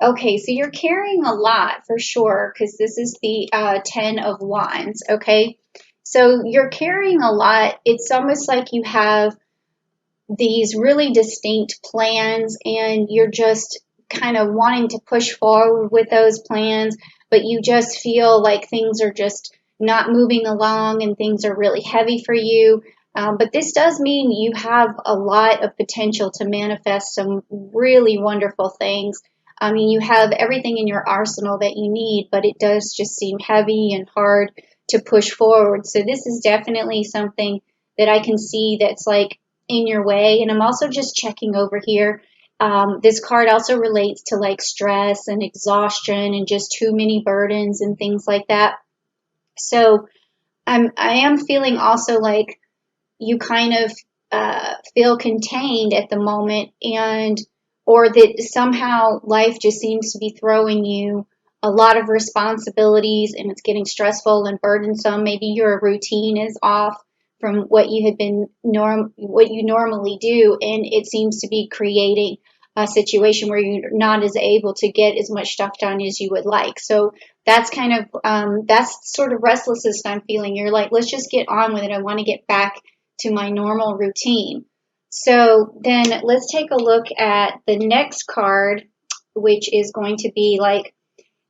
Okay, so you're carrying a lot for sure because this is the 10 of Wands, okay? So you're carrying a lot. It's almost like you have these really distinct plans and you're just kind of wanting to push forward with those plans, but you just feel like things are just not moving along and things are really heavy for you. But this does mean you have a lot of potential to manifest some really wonderful things. I mean, you have everything in your arsenal that you need, but it does just seem heavy and hard to push forward. So this is definitely something that I can see that's like in your way. And I'm also just checking over here. This card also relates to like stress and exhaustion and just too many burdens and things like that. So I am feeling also like you kind of feel contained at the moment, and or that somehow life just seems to be throwing you a lot of responsibilities and it's getting stressful and burdensome. Maybe your routine is off from what you had been what you normally do, and it seems to be creating a situation where you're not as able to get as much stuff done as you would like. So that's kind of that's sort of restlessness I'm feeling. You're like, let's just get on with it. I want to get back to my normal routine. So then let's take a look at the next card, which is going to be like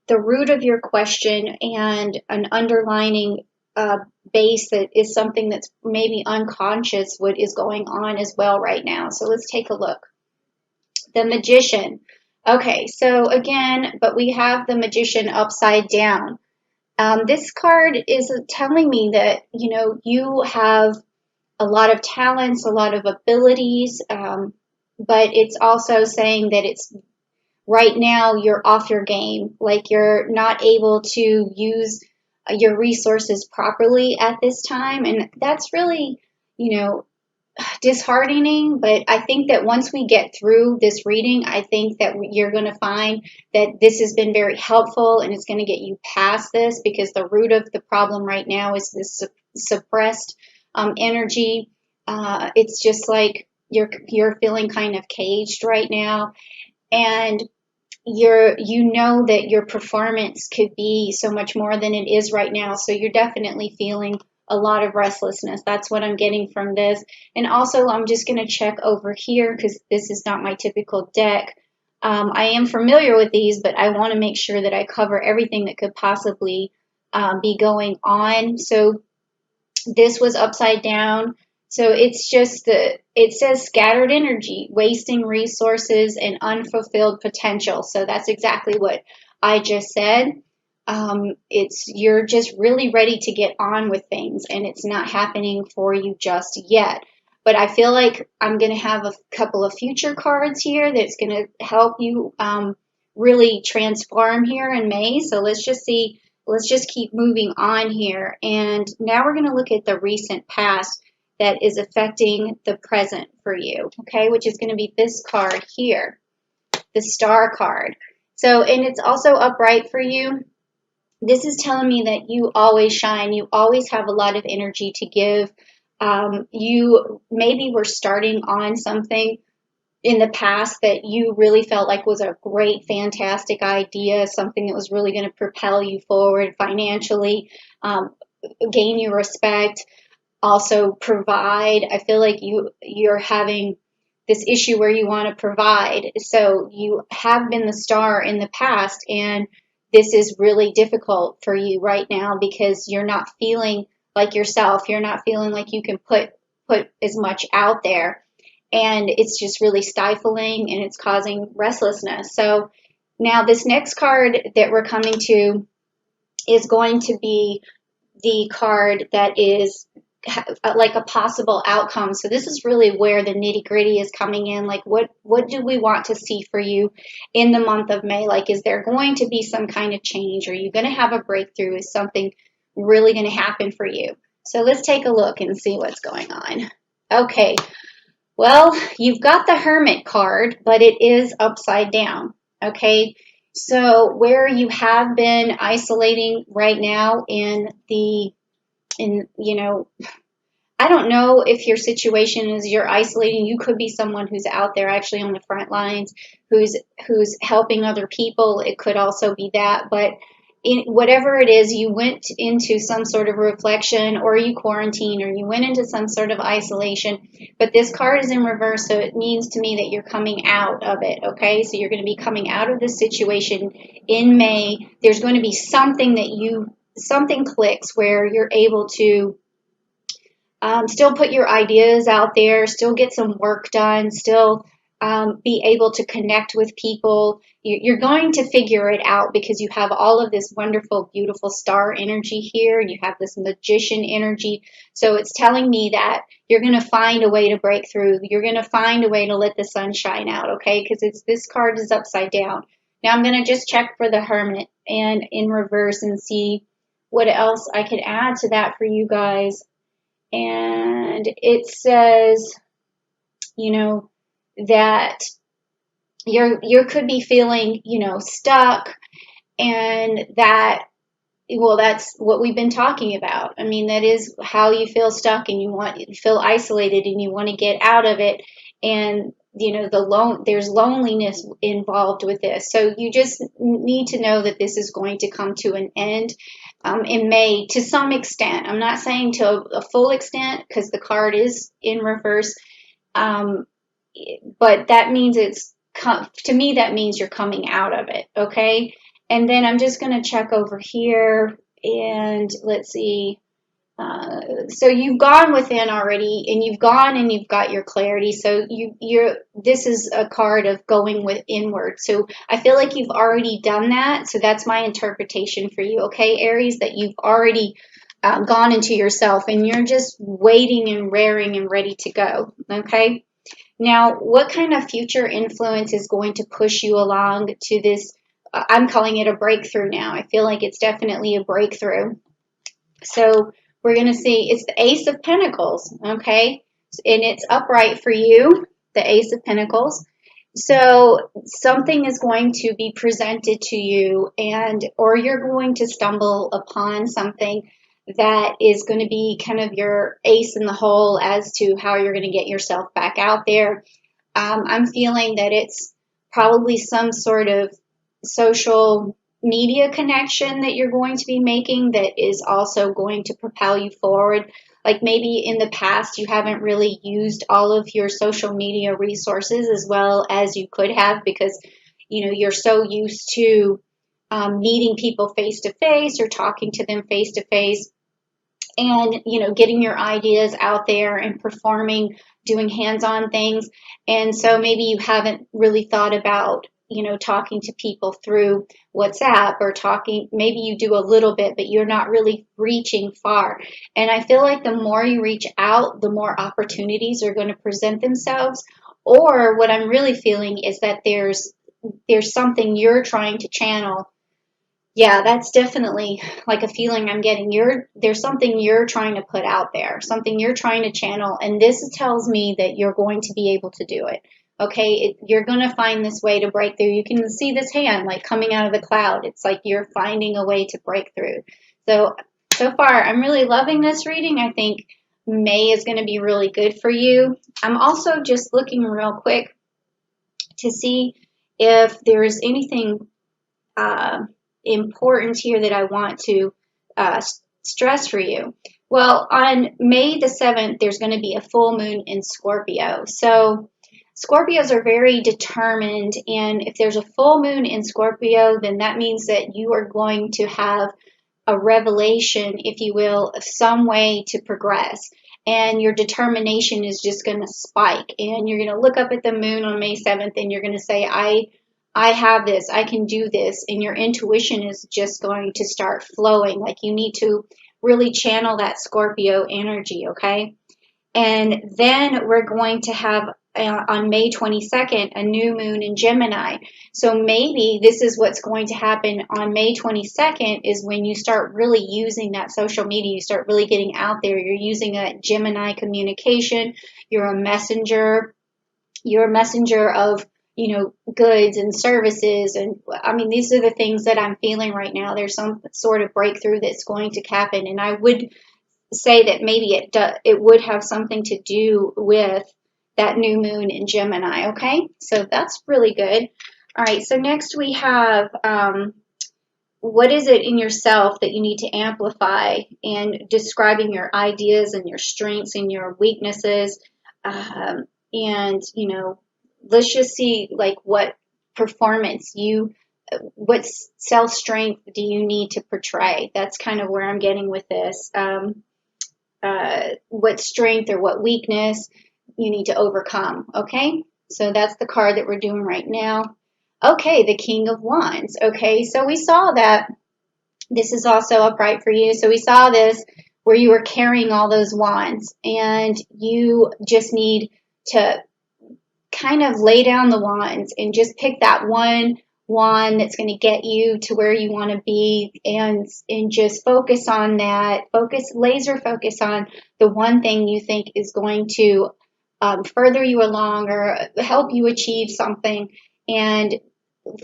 the root of your question and an underlining base that is something that's maybe unconscious what is going on as well right now. So let's take a look. The Magician. Okay, so again, but we have the Magician upside down. This card is telling me that, you know, you have a lot of talents, a lot of abilities, but it's also saying that it's right now you're off your game, like you're not able to use your resources properly at this time. And that's really, you know, disheartening, but I think that once we get through this reading, I think that you're going to find that this has been very helpful and it's going to get you past this, because the root of the problem right now is this suppressed energy. It's just like you're feeling kind of caged right now, and you know that your performance could be so much more than it is right now. So you're definitely feeling a lot of restlessness. That's what I'm getting from this. And also, I'm just going to check over here because this is not my typical deck. I am familiar with these, but I want to make sure that I cover everything that could possibly be going on. So this was upside down. So it's just it says scattered energy, wasting resources, and unfulfilled potential. So that's exactly what I just said. You're just really ready to get on with things, and it's not happening for you just yet. But I feel like I'm going to have a couple of future cards here that's going to help you really transform here in May. So let's just see. Let's just keep moving on here. And now we're going to look at the recent past that is affecting the present for you, okay, which is going to be this card here, the Star card. So, and it's also upright for you. This is telling me that you always shine. You always have a lot of energy to give. You maybe were starting on something in the past that you really felt like was a great, fantastic idea, something that was really going to propel you forward financially, gain you respect, also provide. I feel like you're having this issue where you want to provide. So you have been the star in the past, and this is really difficult for you right now because you're not feeling like yourself. You're not feeling like you can put as much out there. And it's just really stifling and it's causing restlessness. So now this next card that we're coming to is going to be the card that is like a possible outcome. So this is really where the nitty-gritty is coming in. Like what do we want to see for you in the month of May? Like, is there going to be some kind of change? Are you going to have a breakthrough? Is something really going to happen for you? So let's take a look and see what's going on. Okay. Well, you've got the Hermit card, but it is upside down, okay? So where you have been isolating right now in you know, I don't know if your situation is you're isolating. You could be someone who's out there actually on the front lines, who's helping other people. It could also be that, but whatever it is, you went into some sort of reflection, or you quarantine, or you went into some sort of isolation. But this card is in reverse, so it means to me that you're coming out of it. Okay, so you're going to be coming out of this situation in May. There's going to be something clicks where you're able to still put your ideas out there, still get some work done, still be able to connect with people. You're going to figure it out because you have all of this wonderful, beautiful star energy here, and you have this magician energy. So it's telling me that you're going to find a way to break through. You're going to find a way to let the sun shine out, okay? Because this card is upside down. Now I'm going to just check for the Hermit and in reverse and see what else I could add to that for you guys. And it says, that you could be feeling, stuck, and that's what we've been talking about. I mean, that is how you feel stuck, and you feel isolated, and you want to get out of it. And there's loneliness involved with this. So you just need to know that this is going to come to an end in May to some extent. I'm not saying to a full extent because the card is in reverse. But that means to me, that means you're coming out of it. Okay. And then I'm just going to check over here and let's see. So you've gone within already, and you've gone and you've got your clarity. So this is a card of going inward. So I feel like you've already done that. So that's my interpretation for you. Okay, Aries, that you've already gone into yourself, and you're just waiting and raring and ready to go. Okay. Now, what kind of future influence is going to push you along to this? I'm calling it a breakthrough now. I feel like it's definitely a breakthrough. So we're going to see it's the Ace of Pentacles, okay? And it's upright for you, the Ace of Pentacles. So something is going to be presented to you, or you're going to stumble upon something that is going to be kind of your ace in the hole as to how you're going to get yourself back out there. I'm feeling that it's probably some sort of social media connection that you're going to be making that is also going to propel you forward. Like maybe in the past you haven't really used all of your social media resources as well as you could have because you're so used to meeting people face to face or talking to them face to face, and getting your ideas out there and performing, doing hands-on things. And so maybe you haven't really thought about talking to people through WhatsApp, or maybe you do a little bit, but you're not really reaching far. And I feel like the more you reach out, the more opportunities are going to present themselves. Or what I'm really feeling is that there's something you're trying to channel. Yeah, that's definitely like a feeling I'm getting. There's something you're trying to put out there, something you're trying to channel, and this tells me that you're going to be able to do it. Okay, you're going to find this way to break through. You can see this hand like coming out of the cloud. It's like you're finding a way to break through. So far, I'm really loving this reading. I think May is going to be really good for you. I'm also just looking real quick to see if there's anything important here that I want to stress for you. Well, on May the 7th, there's going to be a full moon in Scorpio. So Scorpios are very determined, and if there's a full moon in Scorpio, then that means that you are going to have a revelation, if you will, of some way to progress. And your determination is just going to spike. And you're going to look up at the moon on May 7th and you're going to say, I have this, I can do this. And your intuition is just going to start flowing. Like you need to really channel that Scorpio energy, okay? And then we're going to have on May 22nd, a new moon in Gemini. So maybe this is what's going to happen on May 22nd is when you start really using that social media, you start really getting out there. You're using a Gemini communication. You're a messenger. You're a messenger of, goods and services. And I mean, these are the things that I'm feeling right now. There's some sort of breakthrough that's going to happen. And I would say that maybe it would have something to do with that new moon in Gemini, okay? So that's really good. All right, so next we have what is it in yourself that you need to amplify, and describing your ideas and your strengths and your weaknesses. And, let's just see like what performance what self-strength do you need to portray? That's kind of where I'm getting with this. What strength or what weakness you need to overcome, okay? So that's the card that we're doing right now. Okay, the King of Wands. Okay, so we saw that this is also upright for you. So we saw this where you were carrying all those wands, and you just need to kind of lay down the wands and just pick that one wand that's going to get you to where you want to be, and just focus on that. Laser focus on the one thing you think is going to further you along or help you achieve something, and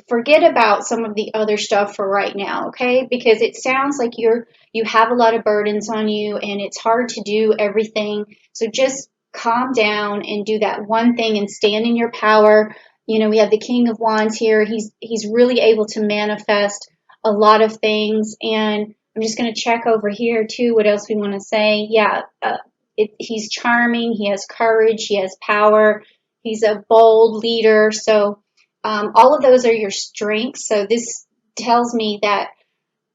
forget about some of the other stuff for right now, okay? Because it sounds like you have a lot of burdens on you and it's hard to do everything. So just calm down and do that one thing and stand in your power. We have the King of Wands here. He's really able to manifest a lot of things. And I'm just going to check over here too. What else we want to say? Yeah, he's charming. He has courage. He has power. He's a bold leader. So all of those are your strengths. So this tells me that,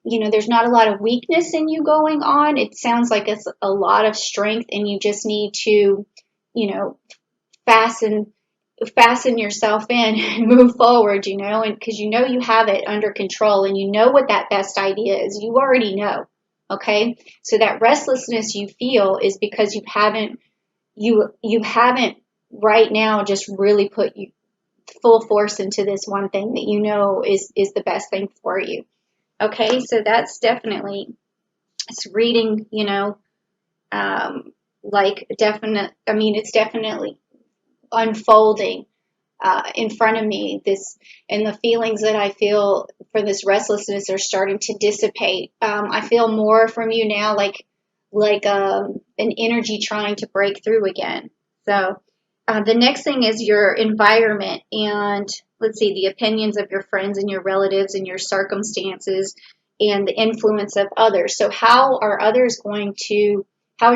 there's not a lot of weakness in you going on. It sounds like it's a lot of strength, and you just need to, fasten yourself in and move forward, and because you have it under control, and you know what that best idea is. You already know. Okay. So that restlessness you feel is because you haven't right now just really put full force into this one thing that is the best thing for you. Okay, so that's definitely, it's reading, it's definitely unfolding in front of me. And the feelings that I feel for this restlessness are starting to dissipate. I feel more from you now, like an energy trying to break through again. So the next thing is your environment, and let's see, the opinions of your friends and your relatives and your circumstances and the influence of others. So how is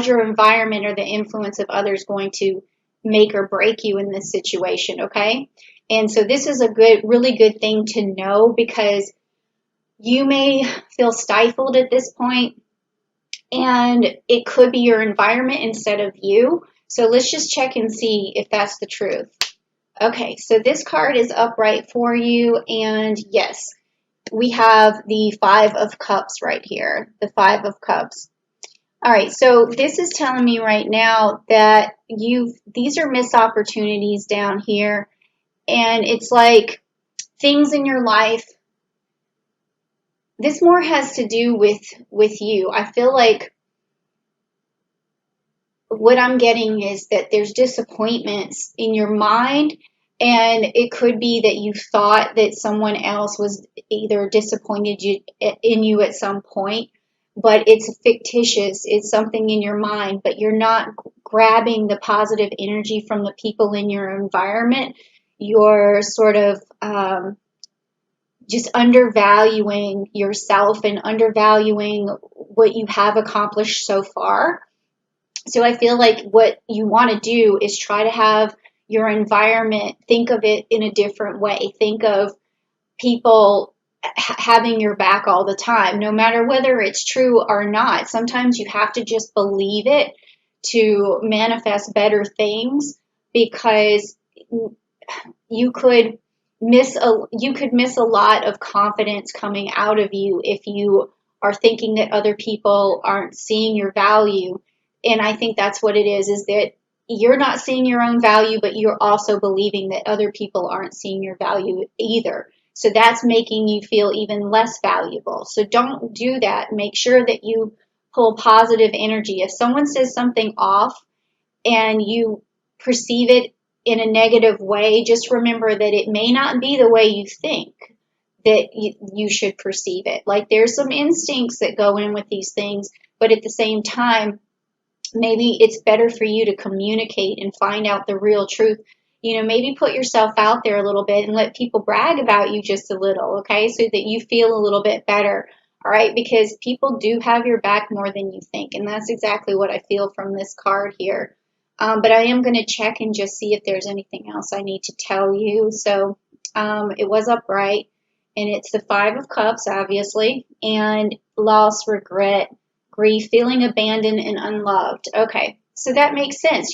your environment or the influence of others going to make or break you in this situation, okay? And so this is a really good thing to know, because you may feel stifled at this point, and it could be your environment instead of you. So let's just check and see if that's the truth. Okay, so this card is upright for you, and yes, we have the Five of Cups right here, the Five of Cups. All right, so this is telling me right now that these are missed opportunities down here, and it's like things in your life. This more has to do with you. I feel like what I'm getting is that there's disappointments in your mind, and it could be that you thought that someone else was either disappointed in you at some point, but it's fictitious. It's something in your mind, but you're not grabbing the positive energy from the people in your environment. You're sort of just undervaluing yourself and undervaluing what you have accomplished so far. So I feel like what you want to do is try to have your environment, think of it in a different way. Think of people having your back all the time, no matter whether it's true or not. Sometimes you have to just believe it to manifest better things, because you could miss a lot of confidence coming out of you if you are thinking that other people aren't seeing your value. And I think that's what it is that you're not seeing your own value, but you're also believing that other people aren't seeing your value either. So that's making you feel even less valuable. So don't do that. Make sure that you pull positive energy. If someone says something off and you perceive it in a negative way, just remember that it may not be the way you think that you should perceive it. Like, there's some instincts that go in with these things, but at the same time, maybe it's better for you to communicate and find out the real truth. Maybe put yourself out there a little bit and let people brag about you just a little, okay? So that you feel a little bit better, all right? Because people do have your back more than you think. And that's exactly what I feel from this card here. But I am going to check and just see if there's anything else I need to tell you. So it was upright. And it's the Five of Cups, obviously, and loss, regret, grief, feeling abandoned and unloved. Okay, so that makes sense.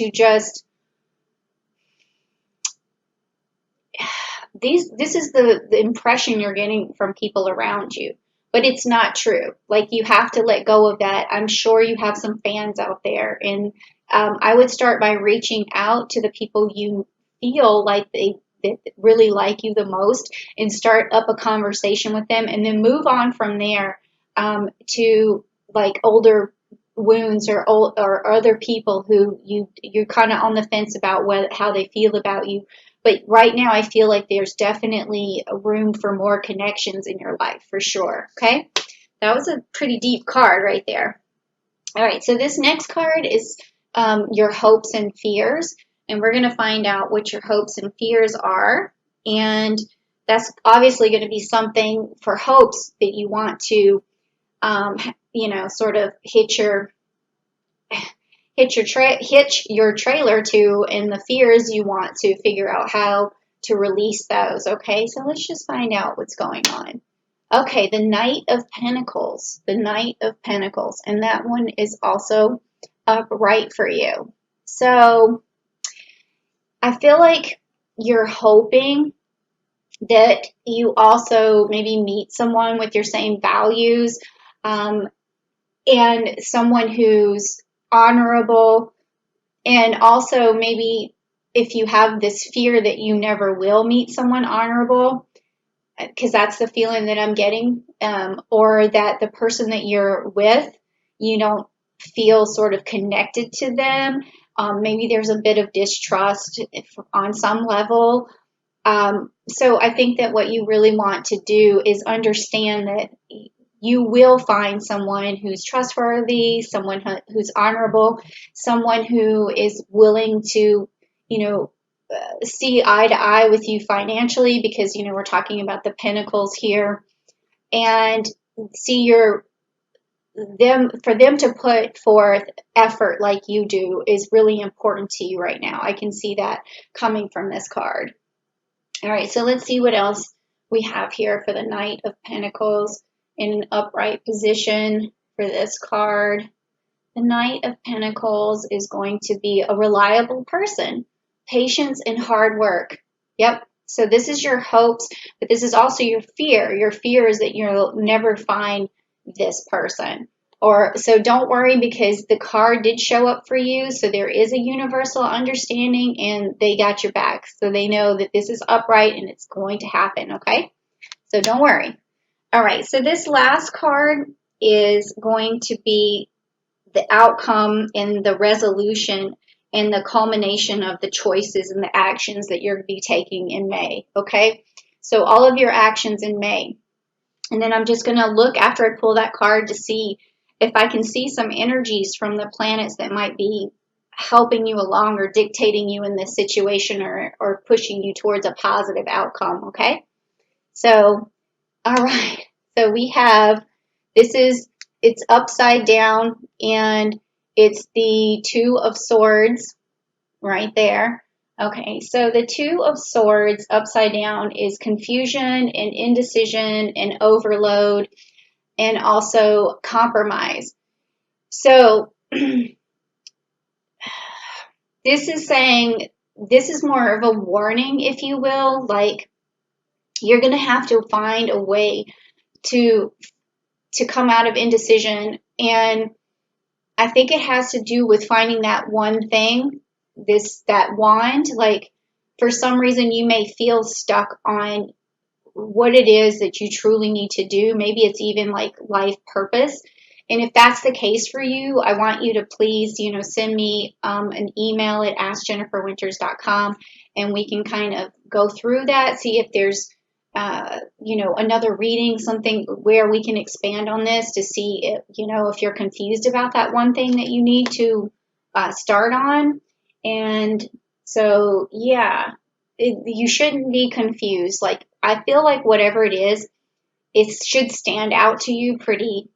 This is the impression you're getting from people around you, but it's not true. Like, you have to let go of that. I'm sure you have some fans out there, and I would start by reaching out to the people you feel like they that really like you the most, and start up a conversation with them, and then move on from there to like older wounds, or other people who you're kind of on the fence about how they feel about you. But right now, I feel like there's definitely a room for more connections in your life, for sure. Okay, that was a pretty deep card right there. All right, so this next card is your hopes and fears, and we're going to find out what your hopes and fears are. And that's obviously going to be something for hopes that you want to, sort of hitch your trailer to, and the fears you want to figure out how to release those. Okay, so let's just find out what's going on. Okay, the Knight of Pentacles, the Knight of Pentacles, and that one is also upright for you. So I feel like you're hoping that you also maybe meet someone with your same values, and someone who's honorable. And also, maybe if you have this fear that you never will meet someone honorable, because that's the feeling that I'm getting, or that the person that you're with, you don't feel sort of connected to them. Maybe there's a bit of distrust on some level. So I think that what you really want to do is understand that you will find someone who's trustworthy, someone who's honorable, someone who is willing to, see eye to eye with you financially, because, we're talking about the pentacles here, and see for them to put forth effort like you do is really important to you right now. I can see that coming from this card. All right, so let's see what else we have here for the Knight of Pentacles in an upright position for this card. The Knight of Pentacles is going to be a reliable person, patience and hard work. Yep. So this is your hopes, but this is also your fear. Your fear is that you'll never find this person. So don't worry, because the card did show up for you. So there is a universal understanding, and they got your back. So they know that this is upright and it's going to happen. Okay. So don't worry. All right. So this last card is going to be the outcome and the resolution and the culmination of the choices and the actions that you're going to be taking in May. Okay. So all of your actions in May. And then I'm just going to look after I pull that card to see if I can see some energies from the planets that might be helping you along or dictating you in this situation, or pushing you towards a positive outcome. Okay. So, all right. So we have, it's upside down, and it's the Two of Swords right there. Okay, so the Two of Swords upside down is confusion and indecision and overload, and also compromise. So this is saying, this is more of a warning, if you will. Like, you're going to have to find a way to come out of indecision. And I think it has to do with finding that one thing, that wand. Like, for some reason, you may feel stuck on what it is that you truly need to do. Maybe it's even like life purpose. And if that's the case for you, I want you to please, send me an email at askjenniferwinters.com, and we can kind of go through that, see if there's another reading, something where we can expand on this to see if you're confused about that one thing that you need to start on. And so, yeah, you shouldn't be confused. Like, I feel like whatever it is, it should stand out to you pretty,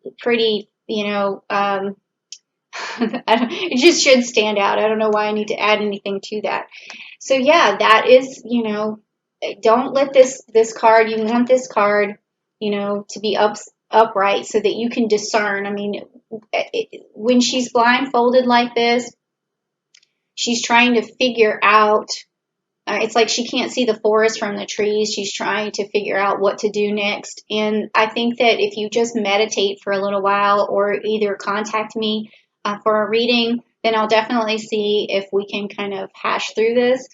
it just should stand out. I don't know why I need to add anything to that. So yeah, that is, don't let this card, you want this card, to be upright so that you can discern. I mean, when she's blindfolded like this, she's trying to figure out, it's like she can't see the forest from the trees. She's trying to figure out what to do next. And I think that if you just meditate for a little while or either contact me for a reading, then I'll definitely see if we can kind of hash through this.